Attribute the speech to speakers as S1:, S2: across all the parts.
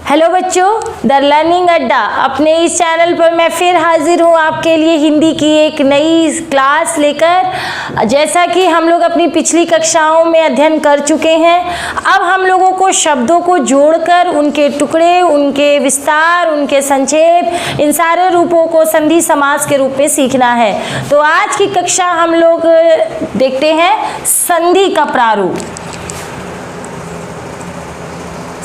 S1: Hello बच्चों, the learning अड्डा अपने इस चैनल पर मैं फिर हाजिर हूँ आपके लिए हिंदी की एक नई क्लास लेकर। जैसा कि हम लोग अपनी पिछली कक्षाओं में अध्ययन कर चुके हैं, अब हम लोगों को शब्दों को जोड़कर उनके टुकड़े, उनके विस्तार, उनके संक्षेप, इन सारे रूपों को संधि समास के रूप में सीखना है। तो आज की कक्षा हम लोग देखते हैं संधि का प्रारूप।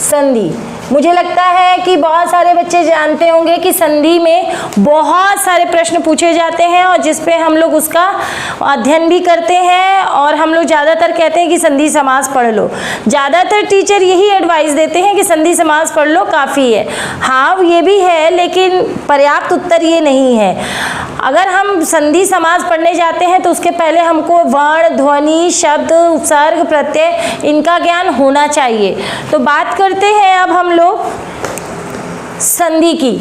S1: संधि, मुझे लगता है कि बहुत सारे बच्चे जानते होंगे कि संधि में बहुत सारे प्रश्न पूछे जाते हैं और जिस पे हम लोग उसका अध्ययन भी करते हैं और हम लोग ज़्यादातर कहते हैं कि संधि समास पढ़ लो। ज़्यादातर टीचर यही एडवाइस देते हैं कि संधि समास पढ़ लो, काफ़ी है। हाँ, ये भी है, लेकिन पर्याप्त उत्तर ये नहीं है। अगर हम संधि समास पढ़ने जाते हैं तो उसके पहले हमको वर्ण, ध्वनि, शब्द, उपसर्ग, प्रत्यय, इनका ज्ञान होना चाहिए। तो बात करते हैं अब हम लोग संधि की।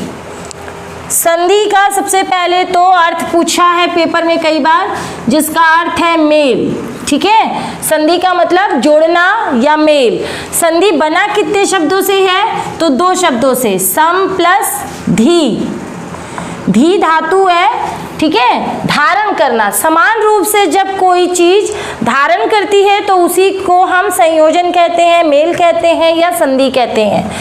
S1: संधि का सबसे पहले तो अर्थ पूछा है पेपर में कई बार, जिसका अर्थ है मेल। ठीक है, संधि का मतलब जोड़ना या मेल। संधि बना कितने शब्दों से है? तो दो शब्दों से, सम प्लस धी। धी धातु है, ठीक है, धारण करना। समान रूप से जब कोई चीज धारण करती है तो उसी को हम संयोजन कहते हैं, मेल कहते हैं या संधि कहते हैं।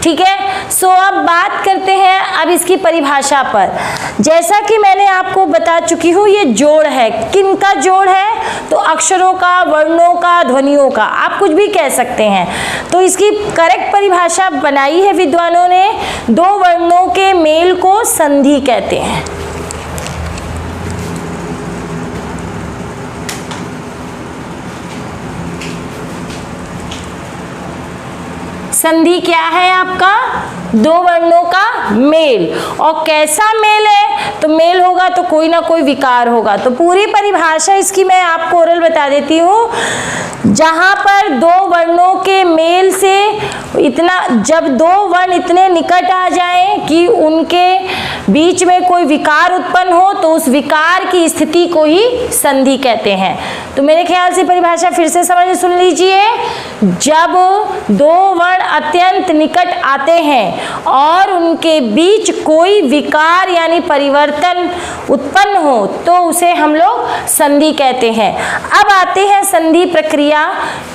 S1: ठीक है, सो अब बात करते हैं अब इसकी परिभाषा पर। जैसा कि मैंने आपको बता चुकी हूँ, ये जोड़ है। किनका जोड़ है? तो अक्षरों का, वर्णों का, ध्वनियों का, आप कुछ भी कह सकते हैं। तो इसकी करेक्ट परिभाषा बनाई है विद्वानों ने, दो वर्णों के मेल को संधि कहते हैं। संधि क्या है आपका? दो वर्णों का मेल। और कैसा मेल है? तो मेल होगा तो कोई ना कोई विकार होगा। तो पूरी परिभाषा इसकी मैं आपको ओरल बता देती हूँ। जहाँ पर दो वर्णों के मेल से जब दो वर्ण इतने निकट आ जाएं कि उनके बीच में कोई विकार उत्पन्न हो तो उस विकार की स्थिति को ही संधि कहते हैं। तो मेरे ख्याल से परिभाषा फिर से सुन लीजिए। जब दो वर्ण अत्यंत निकट आते हैं और उनके बीच कोई विकार यानी परिवर्तन उत्पन्न हो तो उसे हम लोग संधि कहते हैं। अब आते हैं संधि प्रक्रिया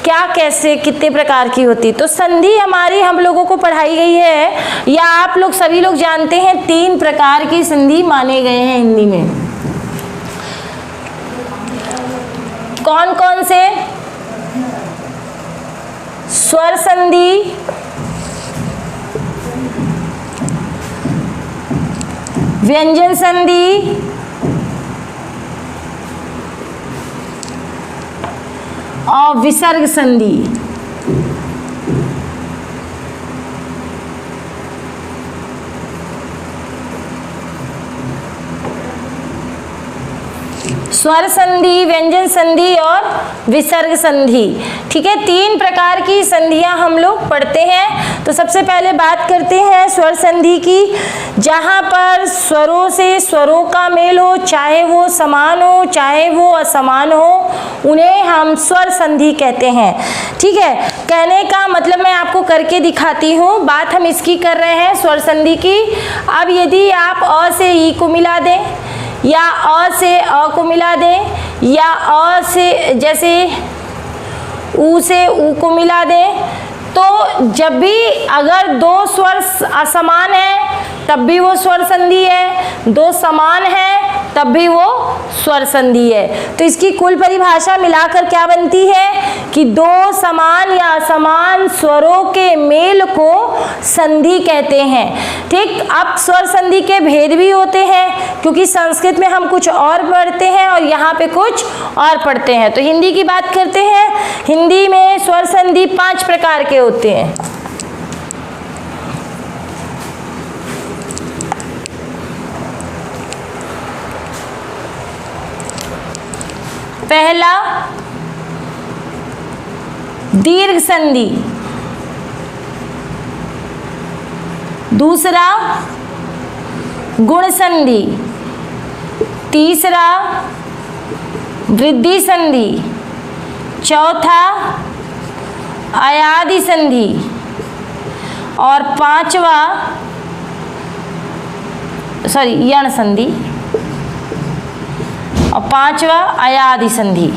S1: क्या, कैसे, कितने प्रकार की होती। तो संधि हमारी हम लोगों को पढ़ाई गई है, या आप लोग सभी लोग जानते हैं, 3 प्रकार की संधि माने गए हैं हिंदी में। कौन कौन से? स्वर संधि, व्यंजन संधि, और विसर्ग संधि। स्वर संधि, व्यंजन संधि और विसर्ग संधि। ठीक है, 3 प्रकार की संधियां हम लोग पढ़ते हैं। तो सबसे पहले बात करते हैं स्वर संधि की, जहां पर स्वरों से स्वरों का मेल हो, चाहे वो समान हो चाहे वो असमान हो, उन्हें हम स्वर संधि कहते हैं। ठीक है, कहने का मतलब मैं आपको करके दिखाती हूँ। बात हम इसकी कर रहे हैं स्वर संधि की। अब यदि आप अ से ई को मिला दें, या अ से अ को मिला दें, या अ से जैसे ऊ से ऊ को मिला दें, तो जब भी अगर दो स्वर असमान है तब भी वो स्वर संधि है, दो समान है तब भी वो स्वर संधि है। तो इसकी कुल परिभाषा मिलाकर क्या बनती है कि दो समान या असमान स्वरों के मेल को संधि कहते हैं। ठीक, अब स्वर संधि के भेद भी होते हैं, क्योंकि संस्कृत में हम कुछ और पढ़ते हैं और यहाँ पे कुछ और पढ़ते हैं। तो हिंदी की बात करते हैं। हिंदी में स्वर संधि 5 प्रकार के होते हैं। पहला दीर्घ संधि, दूसरा गुण संधि, तीसरा वृद्धि संधि, चौथा अयादि संधि और पांचवा यण संधि और पांचवा अयादि संधि।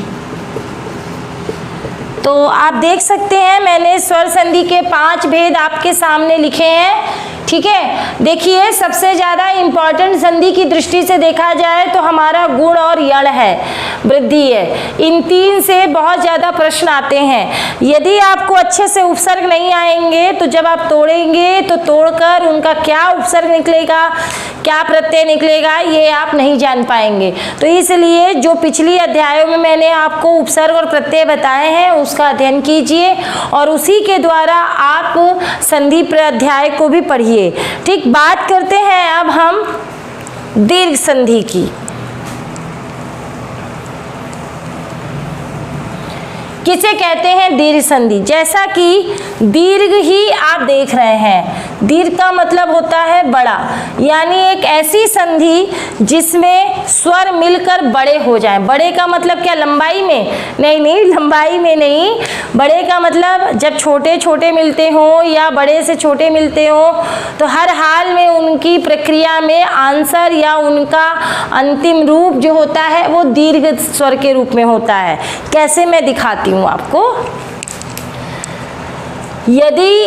S1: तो आप देख सकते हैं मैंने स्वर संधि के 5 भेद आपके सामने लिखे हैं। ठीक है, देखिए सबसे ज़्यादा इम्पॉर्टेंट संधि की दृष्टि से देखा जाए तो हमारा गुण और यण है, वृद्धि है। इन 3 से बहुत ज़्यादा प्रश्न आते हैं। यदि आपको अच्छे से उपसर्ग नहीं आएंगे तो जब आप तोड़ेंगे तो तोड़कर उनका क्या उपसर्ग निकलेगा, क्या प्रत्यय निकलेगा, ये आप नहीं जान पाएंगे। तो इसलिए जो पिछली अध्यायों में मैंने आपको उपसर्ग और प्रत्यय बताए हैं उसका अध्ययन कीजिए और उसी के द्वारा आप संधि अध्याय को भी पढ़िए। ठीक, बात करते हैं अब हम दीर्घ संधि की। किसे कहते हैं दीर्घ संधि? जैसा कि दीर्घ ही आप देख रहे हैं, दीर्घ का मतलब होता है बड़ा, यानी एक ऐसी संधि जिसमें स्वर मिलकर बड़े हो जाएं। बड़े का मतलब क्या, लंबाई में? नहीं, लंबाई में नहीं। बड़े का मतलब जब छोटे छोटे मिलते हों या बड़े से छोटे मिलते हों तो हर हाल में उनकी प्रक्रिया में आंसर या उनका अंतिम रूप जो होता है वो दीर्घ स्वर के रूप में होता है। कैसे, मैं दिखाती हूँ आपको। यदि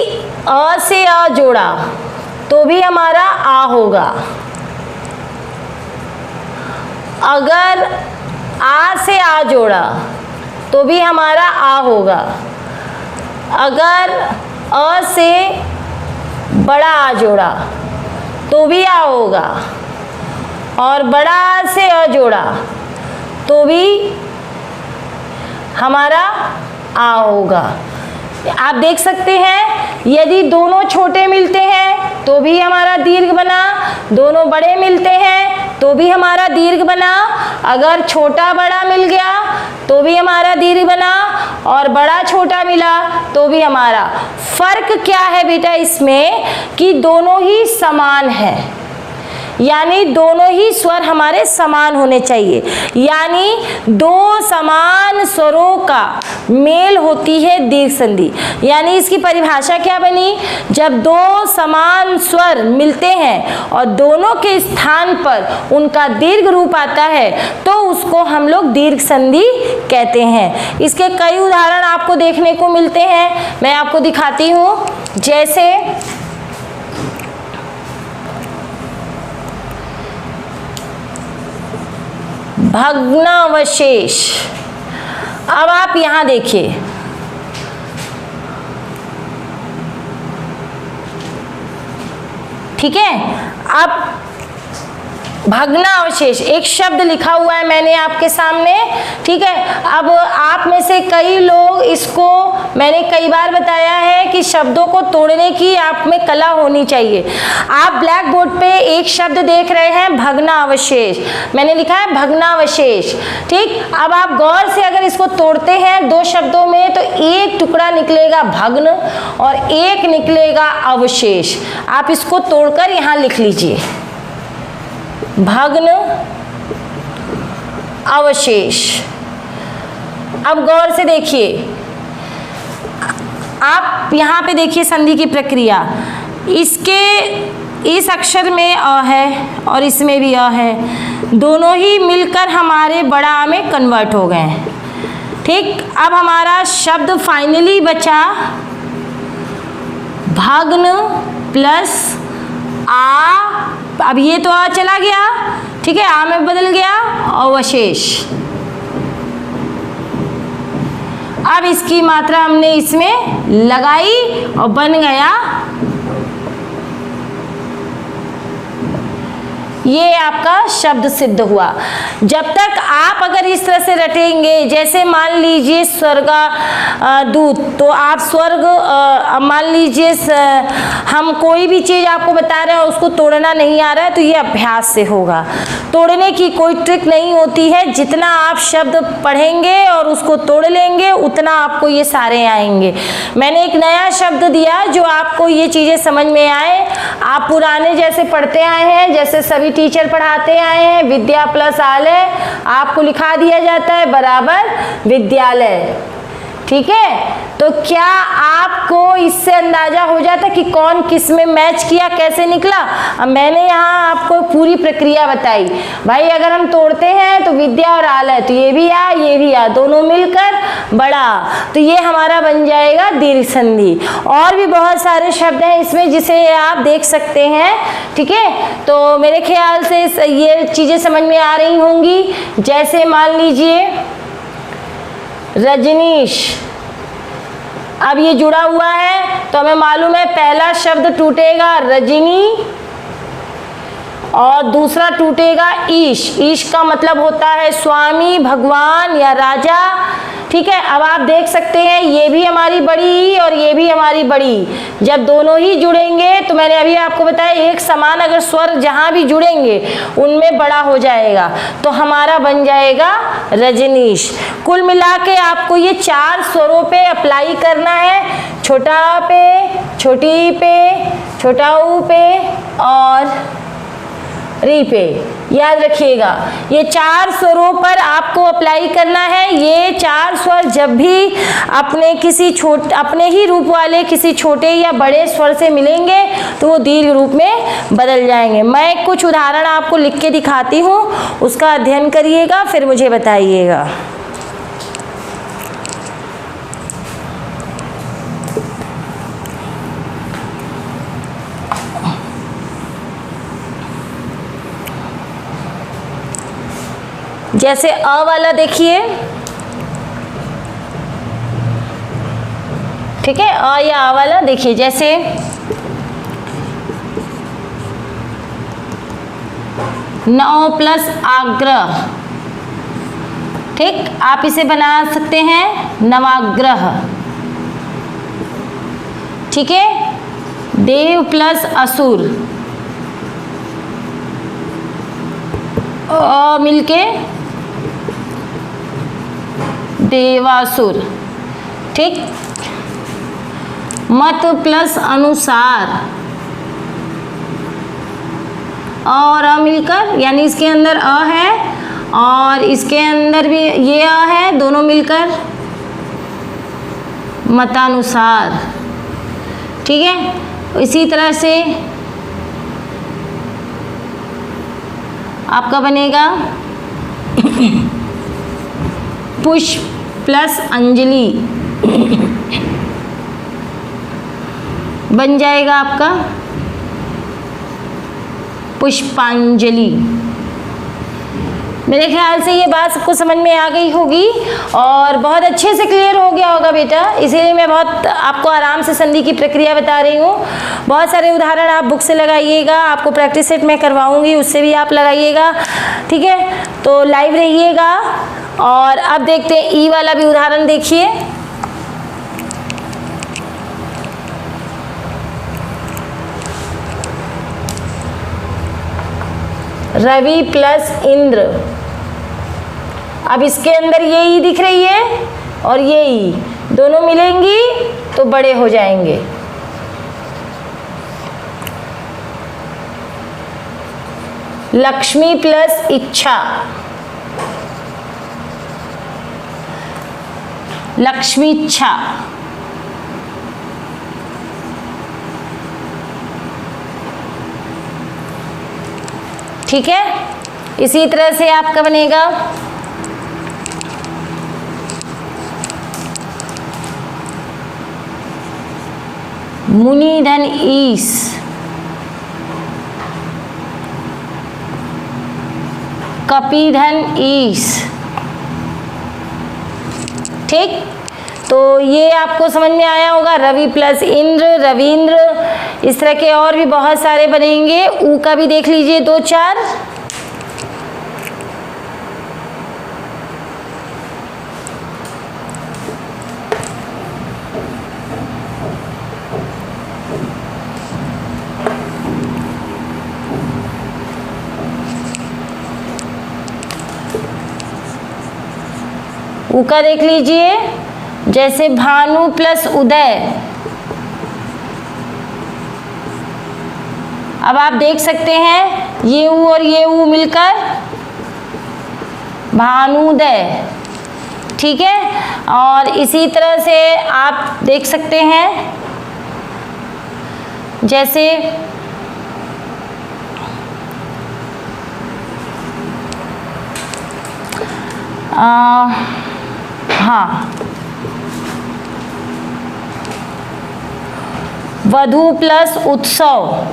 S1: अ से अ जोड़ा तो भी हमारा आ होगा। अगर आ से आ जोड़ा तो भी हमारा आ होगा। अगर अ से बड़ा आ जोड़ा तो भी आ होगा और बड़ा आ से अ जोड़ा तो भी हमारा आ होगा। आप देख सकते हैं यदि दोनों छोटे मिलते हैं तो भी हमारा दीर्घ बना, दोनों बड़े मिलते हैं तो भी हमारा दीर्घ बना, अगर छोटा बड़ा मिल गया तो भी हमारा दीर्घ बना और बड़ा छोटा मिला तो भी हमारा। फर्क क्या है बेटा इसमें कि दोनों ही समान है, यानी दोनों ही स्वर हमारे समान होने चाहिए, यानी दो समान स्वरों का मेल होती है दीर्घ संधि। यानी इसकी परिभाषा क्या बनी, जब दो समान स्वर मिलते हैं और दोनों के स्थान पर उनका दीर्घ रूप आता है तो उसको हम लोग दीर्घ संधि कहते हैं। इसके कई उदाहरण आपको देखने को मिलते हैं, मैं आपको दिखाती हूँ। जैसे भग्नावशेष। अब आप यहां देखिए, ठीक है। अब भग्नावशेष एक शब्द लिखा हुआ है मैंने आपके सामने, ठीक है। अब आप में से कई लोग इसको, मैंने कई बार बताया है कि शब्दों को तोड़ने की आप में कला होनी चाहिए। आप ब्लैक बोर्ड पे एक शब्द देख रहे हैं भग्नावशेष, मैंने लिखा है भग्नावशेष, ठीक। अब आप गौर से अगर इसको तोड़ते हैं दो शब्दों में तो एक टुकड़ा निकलेगा भग्न और एक निकलेगा अवशेष। आप इसको तोड़कर यहाँ लिख लीजिए, भग्न अवशेष। अब गौर से देखिए, आप यहाँ पे देखिए संधि की प्रक्रिया। इसके इस अक्षर में अ है और इसमें भी अ है, दोनों ही मिलकर हमारे बड़ा आ में कन्वर्ट हो गए, ठीक। अब हमारा शब्द फाइनली बचा भग्न प्लस आ। अब ये तो आ चला गया, ठीक है, आ में बदल गया अवशेष। अब इसकी मात्रा हमने इसमें लगाई और बन गया ये आपका शब्द सिद्ध हुआ। जब तक आप अगर इस तरह से रटेंगे, जैसे मान लीजिए स्वर्ग दूत, तो आप स्वर्ग मान लीजिए हम कोई भी चीज़ आपको बता रहे हैं उसको तोड़ना नहीं आ रहा है तो ये अभ्यास से होगा। तोड़ने की कोई ट्रिक नहीं होती है, जितना आप शब्द पढ़ेंगे और उसको तोड़ लेंगे उतना आपको ये सारे आएंगे। मैंने एक नया शब्द दिया जो आपको ये चीज़ें समझ में आए। आप पुराने जैसे पढ़ते आए हैं, जैसे सभी टीचर पढ़ाते आए हैं, विद्या प्लस आलय आपको लिखा दिया जाता है बराबर विद्यालय, ठीक है, तो क्या आपको इससे अंदाजा हो जाता कि कौन किस में मैच किया, कैसे निकला? अब मैंने यहाँ आपको पूरी प्रक्रिया बताई। भाई अगर हम तोड़ते हैं तो विद्या और आलय, तो ये भी आ दोनों मिलकर बड़ा, तो ये हमारा बन जाएगा दीर्घ संधि। और भी बहुत सारे शब्द हैं इसमें जिसे आप देख सकते हैं। ठीक है, तो मेरे ख्याल से ये चीजें समझ में आ रही होंगी। जैसे मान लीजिए रजनीश, अब ये जुड़ा हुआ है तो हमें मालूम है पहला शब्द टूटेगा रजनी और दूसरा टूटेगा ईश। ईश का मतलब होता है स्वामी, भगवान या राजा। ठीक है, अब आप देख सकते हैं ये भी हमारी बड़ी और ये भी हमारी बड़ी, जब दोनों ही जुड़ेंगे तो मैंने अभी आपको बताया एक समान अगर स्वर जहां भी जुड़ेंगे उनमें बड़ा हो जाएगा, तो हमारा बन जाएगा रजनीश। कुल मिला के आपको ये 4 स्वरों पे अप्लाई करना है, छोटा पे, छोटी पे, छोटा ऊ पे और री पे। याद रखिएगा ये 4 स्वरों पर आपको अप्लाई करना है। ये 4 स्वर जब भी अपने ही रूप वाले किसी छोटे या बड़े स्वर से मिलेंगे तो वो दीर्घ रूप में बदल जाएंगे। मैं कुछ उदाहरण आपको लिख के दिखाती हूँ, उसका अध्ययन करिएगा फिर मुझे बताइएगा। जैसे अ वाला देखिए, ठीक है, अ या आ वाला देखिए, जैसे नौ प्लस आग्रह। ठीक, आप इसे बना सकते हैं नवाग्रह। ठीक है, देव प्लस असुर, अ मिलके देवासुर। ठीक, मत प्लस अनुसार, और अ मिलकर, यानी इसके अंदर अ है और इसके अंदर भी ये अ है, दोनों मिलकर मतानुसार। ठीक है, इसी तरह से आपका बनेगा पुष्प प्लस अंजलि, बन जाएगा आपका पुष्पांजलि। मेरे ख्याल से ये बात सबको समझ में आ गई होगी और बहुत अच्छे से क्लियर हो गया होगा बेटा, इसीलिए मैं बहुत आपको आराम से संधि की प्रक्रिया बता रही हूँ। बहुत सारे उदाहरण आप बुक से लगाइएगा, आपको प्रैक्टिस सेट में करवाऊंगी, उससे भी आप लगाइएगा। ठीक है, तो लाइव रहिएगा। और अब देखते हैं ई वाला भी उदाहरण देखिए। रवि प्लस इंद्र, अब इसके अंदर ये ई दिख रही है और ये ई दोनों मिलेंगी तो बड़े हो जाएंगे। लक्ष्मी प्लस इच्छा, लक्ष्मी इच्छा। ठीक है, इसी तरह से आपका बनेगा मुनि धन ईश, कपि धन ईश। ठीक, तो ये आपको समझ में आया होगा। रवि प्लस इंद्र, रविंद्र, इस तरह के और भी बहुत सारे बनेंगे। ऊ का भी देख लीजिए 2-4। ऊ का देख लीजिए, जैसे भानु प्लस उदय। अब आप देख सकते हैं ये ऊ और ये ऊ मिलकर भानुदय। ठीक है। और इसी तरह से आप देख सकते हैं जैसे हाँ, वधू प्लस उत्सव,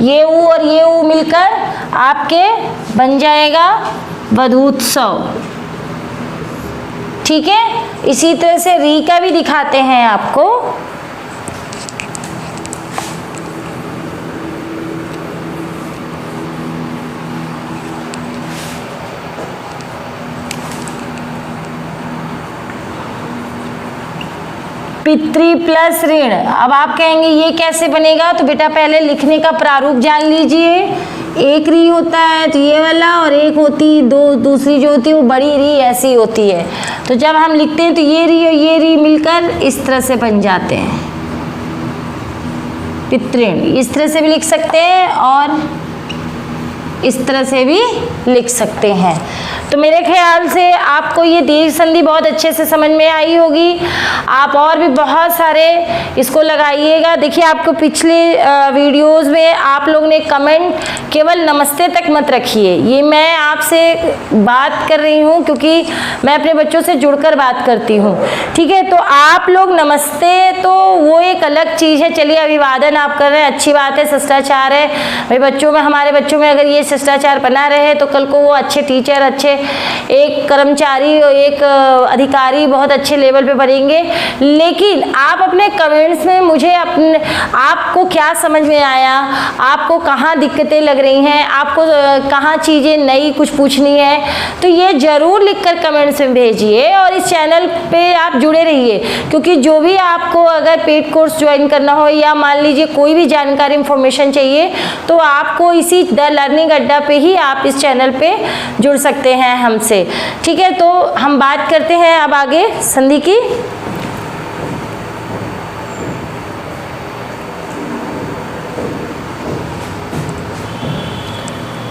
S1: ये ऊ और ये ऊ मिलकर आपके बन जाएगा वधूत्सव, ठीक है। इसी तरह से री का भी दिखाते हैं आपको। पितृ प्लस ऋण, अब आप कहेंगे ये कैसे बनेगा, तो बेटा पहले लिखने का प्रारूप जान लीजिए। एक री होता है तो ये वाला, और एक होती दूसरी जो होती है वो बड़ी री ऐसी होती है। तो जब हम लिखते हैं तो ये री और ये री मिलकर इस तरह से बन जाते हैं पितृण। इस तरह से भी लिख सकते हैं और इस तरह से भी लिख सकते हैं। तो मेरे ख्याल से आपको ये दीर्घ संधि बहुत अच्छे से समझ में आई होगी। आप और भी बहुत सारे इसको लगाइएगा। देखिए आपको पिछले वीडियोस में आप लोग ने कमेंट केवल नमस्ते तक मत रखिए। ये मैं आपसे बात कर रही हूँ क्योंकि मैं अपने बच्चों से जुड़कर बात करती हूँ, ठीक है। तो आप लोग नमस्ते तो वो एक अलग चीज़ है। चलिए अभिवादन आप कर रहे हैं, अच्छी बात है, शिष्टाचार है भाई। बच्चों में, हमारे बच्चों में अगर ये शिष्टाचार बना रहे तो कल को वो अच्छे टीचर, अच्छे एक कर्मचारी, एक अधिकारी बहुत अच्छे लेवल पे बनेंगे। लेकिन आप अपने कमेंट्स में मुझे आपको क्या समझ में आया, आपको कहाँ दिक्कतें लग रही हैं, आपको कहाँ चीज़ें नई कुछ पूछनी है, तो ये ज़रूर लिखकर कमेंट्स में भेजिए। और इस चैनल पे आप जुड़े रहिए, क्योंकि जो भी आपको अगर पेड कोर्स ज्वाइन करना हो या मान लीजिए कोई भी जानकारी इंफॉर्मेशन चाहिए तो आपको इसी द लर्निंग अड्डा पे ही आप इस चैनल पे जुड़ सकते हैं हमसे, ठीक है। तो हम बात करते हैं अब आगे संधि की।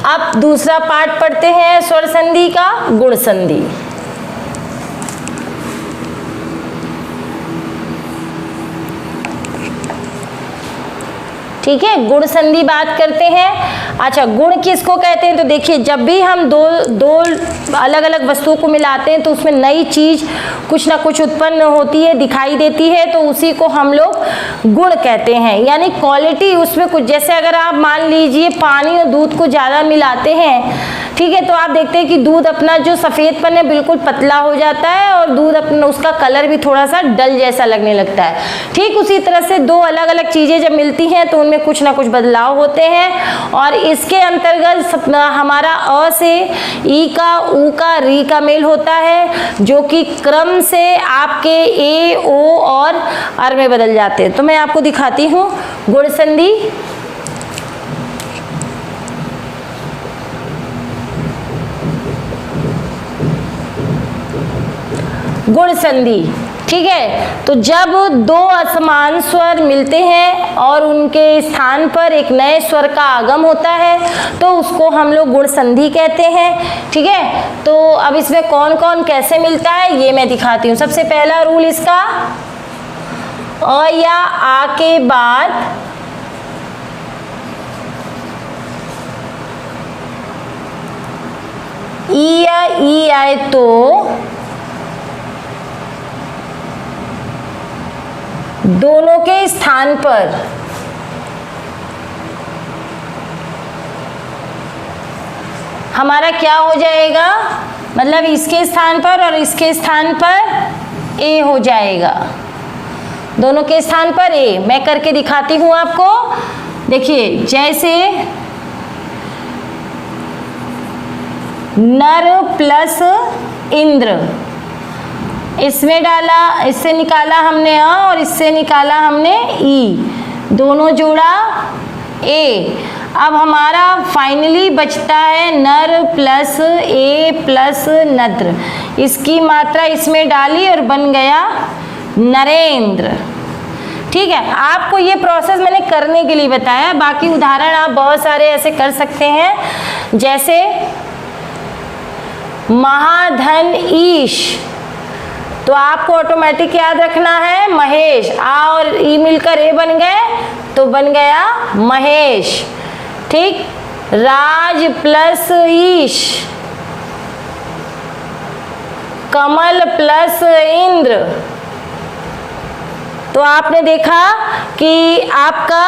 S1: अब दूसरा पार्ट पढ़ते हैं स्वर संधि का, गुण संधि। ठीक है, गुण संधि बात करते हैं। अच्छा, गुण किसको कहते हैं, तो देखिए जब भी हम दो अलग अलग वस्तुओं को मिलाते हैं तो उसमें नई चीज कुछ ना कुछ उत्पन्न होती है, दिखाई देती है, तो उसी को हम लोग गुण कहते हैं। यानी क्वालिटी उसमें कुछ, जैसे अगर आप मान लीजिए पानी और दूध को ज़्यादा मिलाते हैं, ठीक है, तो आप देखते हैं कि दूध अपना जो सफ़ेदपन है बिल्कुल पतला हो जाता है और दूध अपना उसका कलर भी थोड़ा सा डल जैसा लगने लगता है। ठीक उसी तरह से दो अलग अलग चीज़ें जब मिलती हैं तो उनमें कुछ ना कुछ बदलाव होते हैं। और इसके अंतर्गत हमारा अ से ई का, ऊ का, री का मेल होता है, जो कि क्रम से आपके ए, ओ और अर में बदल जाते हैं। तो मैं आपको दिखाती हूँ गुण संधि। गुण संधि, ठीक है। तो जब दो असमान स्वर मिलते हैं और उनके स्थान पर एक नए स्वर का आगम होता है तो उसको हम लोग गुण संधि कहते हैं, ठीक है। तो अब इसमें कौन कौन कैसे मिलता है ये मैं दिखाती हूँ। सबसे पहला रूल इसका, अ या आ के बाद ई या ई आए तो दोनों के स्थान पर हमारा क्या हो जाएगा, मतलब इसके स्थान पर और इसके स्थान पर ए हो जाएगा, दोनों के स्थान पर ए। मैं करके दिखाती हूं आपको। देखिए जैसे नर प्लस इंद्र, इसमें डाला, इससे निकाला हमने अ और इससे निकाला हमने ई, दोनों जोड़ा ए। अब हमारा फाइनली बचता है नर प्लस ए प्लस नद्र, इसकी मात्रा इसमें डाली और बन गया नरेंद्र, ठीक है। आपको ये प्रोसेस मैंने करने के लिए बताया, बाकी उदाहरण आप बहुत सारे ऐसे कर सकते हैं। जैसे महाधन ईश, तो आपको ऑटोमेटिक याद रखना है महेश। आ और ई मिलकर ए बन गए तो बन गया महेश। ठीक, राज प्लस ईश, कमल प्लस इंद्र। तो आपने देखा कि आपका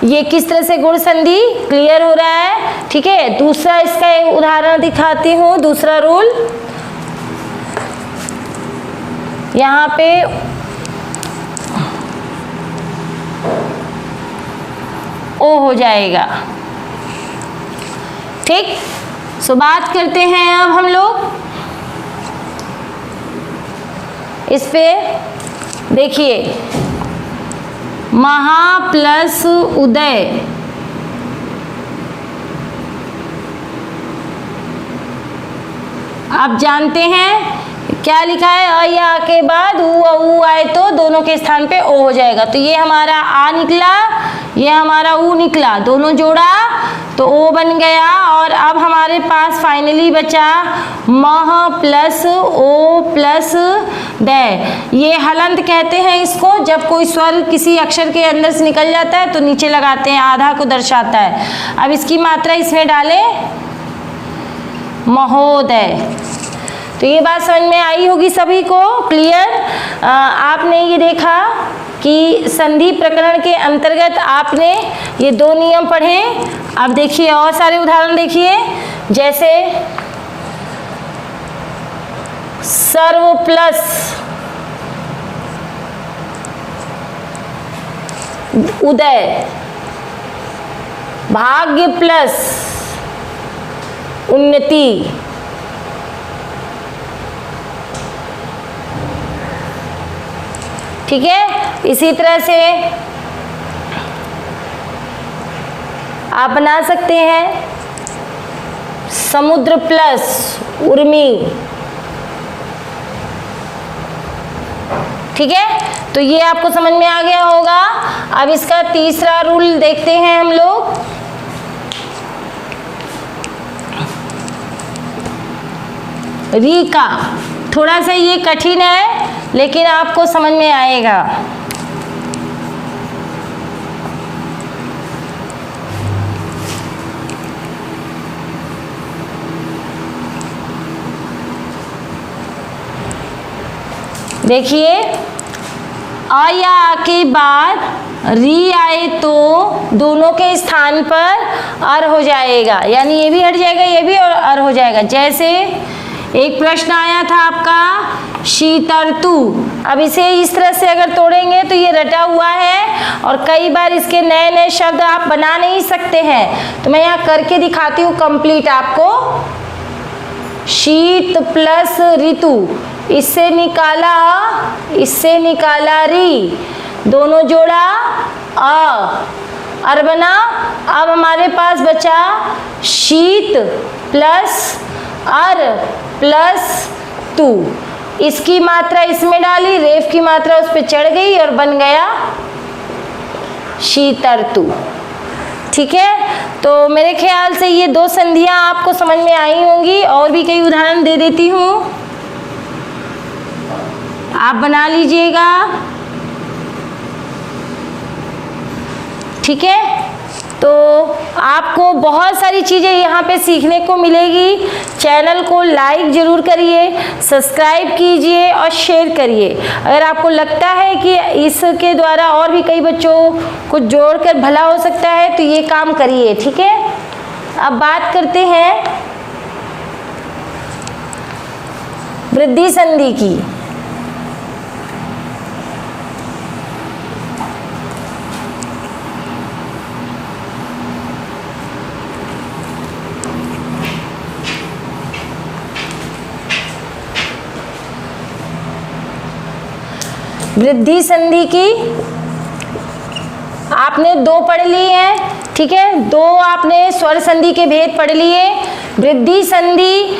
S1: ये किस तरह से गुण संधि क्लियर हो रहा है। ठीक है, दूसरा इसका एक उदाहरण दिखाती हूँ। दूसरा रूल यहाँ पे ओ हो जाएगा। ठीक, सो बात करते हैं अब हम लोग इस पे। देखिए, महा प्लस उदय, आप जानते हैं क्या लिखा है, अ या आ के बाद ऊ आए तो दोनों के स्थान पे ओ हो जाएगा। तो ये हमारा आ निकला, ये हमारा ऊ निकला, दोनों जोड़ा तो ओ बन गया। और अब हमारे पास फाइनली बचा मह प्लस ओ प्लस द। ये हलंत कहते हैं इसको, जब कोई स्वर किसी अक्षर के अंदर से निकल जाता है तो नीचे लगाते हैं, आधा को दर्शाता है। अब इसकी मात्रा इसमें डालें महोदय। तो ये बात समझ में आई होगी सभी को, क्लियर। आपने ये देखा कि संधि प्रकरण के अंतर्गत आपने ये दो नियम पढ़े। अब देखिए और सारे उदाहरण देखिए, जैसे सर्व प्लस उदय, भाग्य प्लस उन्नति, ठीक है। इसी तरह से आप बना सकते हैं समुद्र प्लस उर्मी, ठीक है। तो ये आपको समझ में आ गया होगा। अब इसका तीसरा रूल देखते हैं हम लोग। री का थोड़ा सा ये कठिन है लेकिन आपको समझ में आएगा। देखिए, अ या आ के बाद री आए तो दोनों के स्थान पर अर हो जाएगा, यानी ये भी हट जाएगा ये भी और अर हो जाएगा। जैसे एक प्रश्न आया था आपका शीतर्तु, अब इसे इस तरह से अगर तोड़ेंगे तो ये रटा हुआ है और कई बार इसके नए नए शब्द आप बना नहीं सकते हैं। तो मैं यहाँ करके दिखाती हूँ कंप्लीट आपको। शीत प्लस ऋतु, इससे निकाला री, दोनों जोड़ा अर बना। अब हमारे पास बचा शीत प्लस अर प्लस तू, इसकी मात्रा इसमें डाली, रेफ की मात्रा उस पर चढ़ गई और बन गया शीतर्तु, ठीक है। तो मेरे ख्याल से ये दो संधियां आपको समझ में आई होंगी। और भी कई उदाहरण दे देती हूँ, आप बना लीजिएगा, ठीक है। तो आपको बहुत सारी चीज़ें यहाँ पे सीखने को मिलेगी। चैनल को लाइक ज़रूर करिए, सब्सक्राइब कीजिए और शेयर करिए। अगर आपको लगता है कि इसके द्वारा और भी कई बच्चों को जोड़कर भला हो सकता है तो ये काम करिए, ठीक है। अब बात करते हैं वृद्धि संधि की। वृद्धि संधि की आपने दो पढ़ ली हैं, ठीक है। दो आपने स्वर संधि के भेद पढ़ लिए। वृद्धि संधि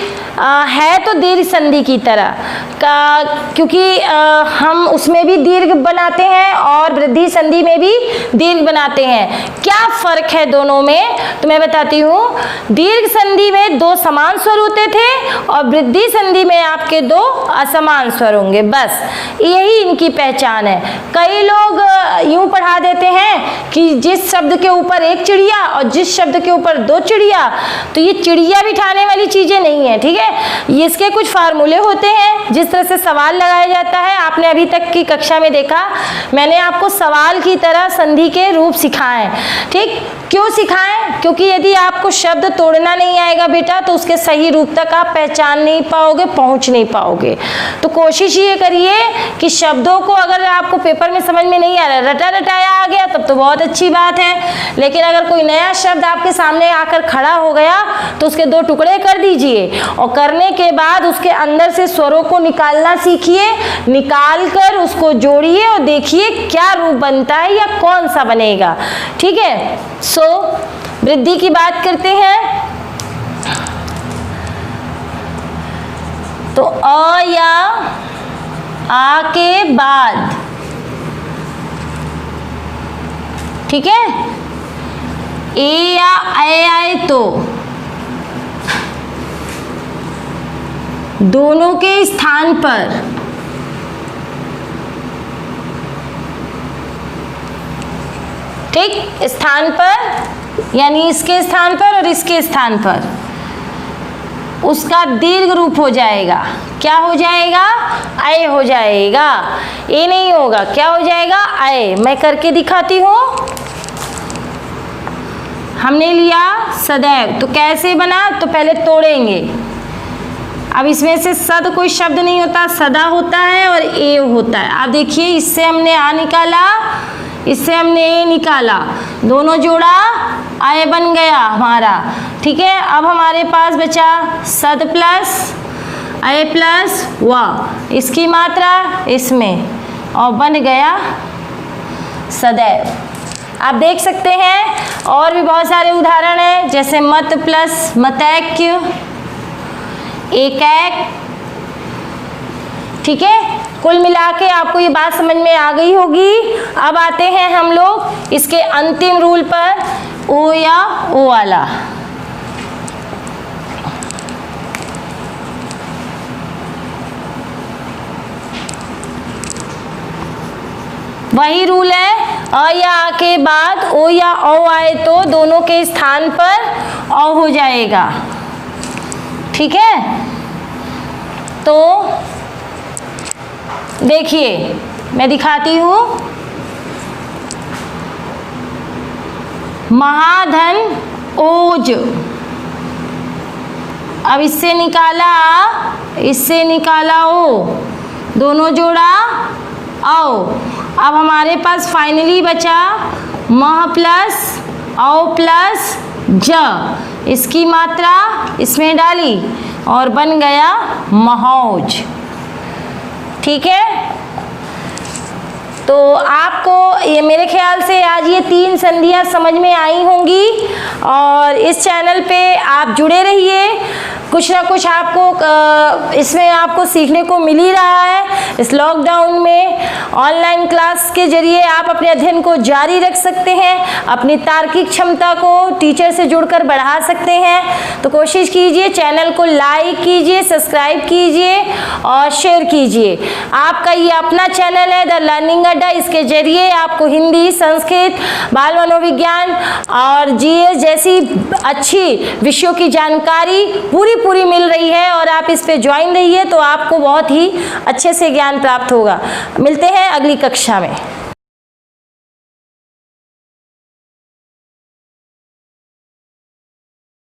S1: है तो दीर्घ संधि की तरह क्योंकि हम उसमें भी दीर्घ बनाते हैं और वृद्धि संधि में भी दीर्घ बनाते हैं। क्या फर्क है दोनों में तो मैं बताती हूँ। दीर्घ संधि में 2 समान स्वर होते थे और वृद्धि संधि में आपके 2 असमान स्वर होंगे, बस यही इनकी पहचान है। कई लोग यूं पढ़ा देते हैं कि जिस शब्द के ऊपर 1 चिड़िया और जिस शब्द के ऊपर 2 चिड़िया, तो ये चिड़िया बिठाने वाली चीजें नहीं है, ठीक है। इसके कुछ फार्मूले होते हैं, जिस तरह से सवाल लगाया जाता है। आपने अभी तक की कक्षा में देखा, मैंने आपको सवाल की तरह संधि के रूप सिखाए, ठीक। क्यों सिखाएं? क्योंकि यदि आपको शब्द तोड़ना नहीं आएगा बेटा तो उसके सही रूप तक आप पहचान नहीं पाओगे, पहुंच नहीं पाओगे। तो कोशिश ये करिए कि शब्दों को अगर आपको पेपर में समझ में नहीं आ रहा, रटा रटाया आ गया तब तो बहुत अच्छी बात है, लेकिन अगर कोई नया शब्द आपके सामने आकर खड़ा हो गया तो उसके 2 टुकड़े कर दीजिए और करने के बाद उसके अंदर से स्वरों को निकालना सीखिए, निकाल कर उसको जोड़िए और देखिए क्या रूप बनता है या कौन सा बनेगा, ठीक है। वृद्धि की बात करते हैं तो अ या आ के बाद, ठीक है, ए या ए आए तो दोनों के स्थान पर ठीक, स्थान पर यानी इसके स्थान पर और इसके स्थान पर उसका दीर्घ रूप हो जाएगा। क्या हो जाएगा? अय हो जाएगा, ए नहीं होगा, क्या हो जाएगा? अय। मैं करके दिखाती हूँ। हमने लिया सदैव, तो कैसे बना? तो पहले तोड़ेंगे। अब इसमें से सद कोई शब्द नहीं होता, सदा होता है और ए होता है। आप देखिए, इससे हमने आ निकाला, इससे हमने ए निकाला, दोनों जोड़ा आय बन गया हमारा, ठीक है। अब हमारे पास बचा सद प्लस अय प्लस व, इसकी मात्रा इसमें, और बन गया सदैव। आप देख सकते हैं और भी बहुत सारे उदाहरण हैं, जैसे मत प्लस मतैक्य, एकैक, ठीक है। कुल मिला के आपको ये बात समझ में आ गई होगी। अब आते हैं हम लोग इसके अंतिम रूल पर, ओ या ओ वाला। वही रूल है, अ या आ के बाद ओ या औ आए तो दोनों के स्थान पर औ हो जाएगा, ठीक है। तो देखिए मैं दिखाती हूँ, महाधन ओज, अब इससे निकाला आ, इससे निकाला ओ, दोनों जोड़ा औ। अब हमारे पास फाइनली बचा मह प्लस औ प्लस ज, इसकी मात्रा इसमें डाली और बन गया महौज, ठीक है। तो आपको ये मेरे ख्याल से आज ये 3 संधियाँ समझ में आई होंगी और इस चैनल पे आप जुड़े रहिए। कुछ ना कुछ आपको इसमें आपको सीखने को मिल ही रहा है। इस लॉकडाउन में ऑनलाइन क्लास के जरिए आप अपने अध्ययन को जारी रख सकते हैं, अपनी तार्किक क्षमता को टीचर से जुड़कर बढ़ा सकते हैं। तो कोशिश कीजिए, चैनल को लाइक कीजिए, सब्सक्राइब कीजिए और शेयर कीजिए। आपका ये अपना चैनल है द लर्निंग अड्डा, इसके जरिए आपको हिंदी, संस्कृत, बाल मनोविज्ञान और जीएस जैसी अच्छी विषयों की जानकारी पूरी मिल रही है और आप इस पे ज्वाइन रहिए तो आपको बहुत ही अच्छे से ज्ञान प्राप्त होगा। मिलते हैं अगली कक्षा में।